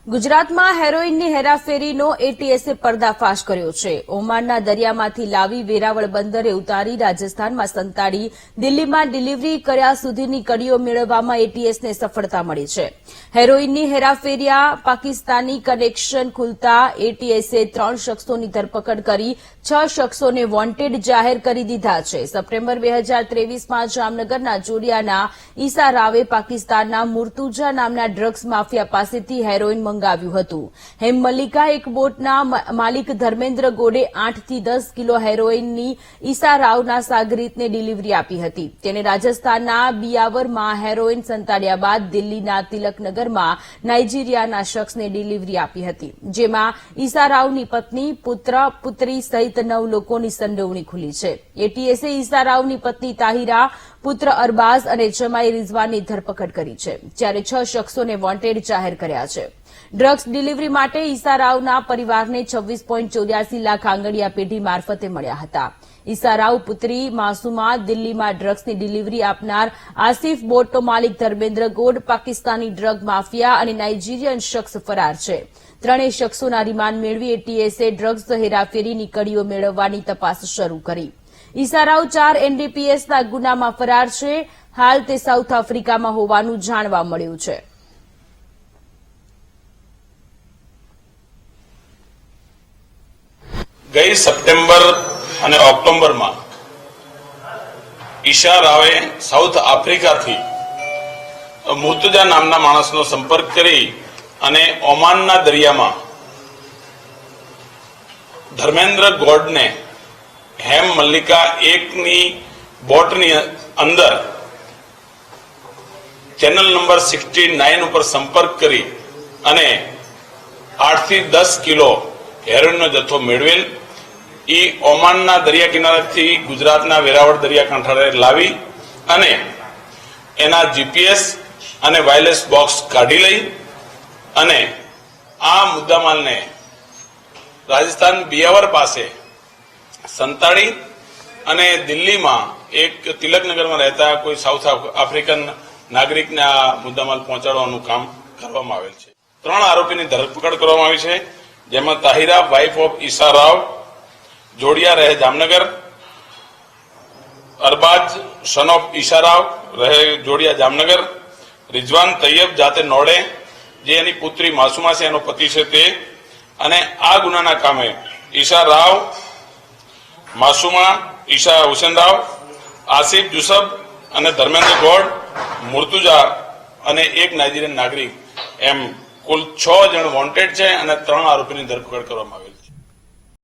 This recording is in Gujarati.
ગુજરાતમાં હેરોઇનની હેરાફેરીનો એટીએસે પર્દાફાશ કર્યો છે। ઓમાનના દરિયામાંથી લાવી વેરાવળ બંદરે ઉતારી રાજસ્થાનમાં સંતાડી દિલ્હીમાં ડિલિવરી કર્યા સુધીની કડીઓ મેળવવામાં એટીએસને સફળતા મળી છે। હેરોઇનની હેરાફેરીયા પાકિસ્તાની કનેક્શન ખુલતા એટીએસે 3 શખ્સોની ધરપકડ કરી 6 શખ્સોને વોન્ટેડ જાહેર કરી દીધા છે। સપ્ટેમ્બર 2023માં જામનગરના જોડિયાના ઈસા રાવે પાકિસ્તાનના મુર્તુજા નામના ડ્રગ્સ માફિયા પાસેથી હેરોઇન મંગાવ્યું હતું। હેમ મલ્લિકા એક બોટના માલિક ધર્મેન્દ્ર ગોડે 8 થી 10 કિલો હેરોઇનની ઈસા રાવના સાગરીતને ડિલિવરી આપી હતી। તેને રાજસ્થાનના બિયાવરમાં હેરોઇન સંતાડ્યા બાદ દિલ્હીના તિલકનગરમાં નાઇજીરિયાના શખ્સને ડિલિવરી આપી હતી, જેમાં ઈસા રાવની પત્ની, પુત્ર, પુત્રી સહિત 9 લોકોની સંડોવણી ખુલી છે। એટીએસે ઈસા રાવની પત્ની તાહિરા, પુત્ર અરબાઝ અને જમાઈ રિઝવાનની ધરપકડ કરી છે, જ્યારે 6 શખ્સોને વોન્ટેડ જાહેર કર્યા છે। ડ્રગ્સ ડિલિવરી માટે ઈસા રાવના પરિવારને 26.84 લાખ આંગડિયા પેઢી મારફતે મળ્યા હતા। ઈસા રાવ પુત્રી માસુમા, દિલ્હીમાં ડ્રગ્સની ડિલિવરી આપનાર આસિફ, બોટનો માલિક Dharmendra God, Pakistani drug mafia અને નાઇજીરિયન શખ્સ ફરાર છે। ત્રણેય શખ્સોના રિમાન્ડ મેળવી એટીએસે ડ્રગ્સ હેરાફેરીની કડીઓ મેળવવાની તપાસ શરૂ કરી। ઈસા રાવ 4 એનડીપીએસના ગુનામાં ફરાર છે। હાલ તે સાઉથ આફ્રિકામાં હોવાનું જાણવા મળ્યું છે। ગઈ સપ્ટેમ્બર અને ઓક્ટોબરમાં ઈશા રાવે સાઉથ આફ્રિકાથી મુર્તુજા નામના માણસનો સંપર્ક કરી અને ઓમાનના દરિયામાં ધર્મેન્દ્ર ગોડને હેમ મલ્લિકા એકની બોટની અંદર ચેનલ નંબર 69 ઉપર સંપર્ક કરી અને 8 થી 10 કિલો હેરોઇનનો જથ્થો મેળવેલ ઓમાનના દરિયા કિનારાથી ગુજરાતના વેરાવળ દરિયાકાંઠે લાવી અને એના જીપીએસ અને વાયરલેસ બોક્સ કાઢી લઈ અને આ મુદ્દામાલને રાજસ્થાન બિયાવર પાસે સંતાડી અને દિલ્હીમાં એક તિલકનગરમાં રહેતા કોઈ સાઉથ આફ્રિકન નાગરિકને આ મુદ્દામાલ પહોંચાડવાનું કામ કરવામાં આવેલ છે। 3 આરોપીની ધરપકડ કરવામાં આવી છે, જેમાં તાહિરા, વાઇફ ઓફ ઈસા રાવ, જોડિયા રહે જામનગર, અરબાજ સન ઓફ ઈસા રાવ રહે જોડિયા જામનગર, રિઝવાન તૈયબ જાતે નોડે જે એની પુત્રી માસુમા છે, એનો પતિ છે તે, અને આ ગુનાના કામે ઈસા રાવ, માસુમા, ઈશા હુસેન રાવ, આસિફ યુસફ અને ધર્મેન્દ્ર ગોડ, મુર્તુજા અને એક નાઇજીરિયન નાગરિક એમ કુલ 6 જણ વોન્ટેડ છે અને 3 આરોપીની ધરપકડ કરવામાં આવેલ છે।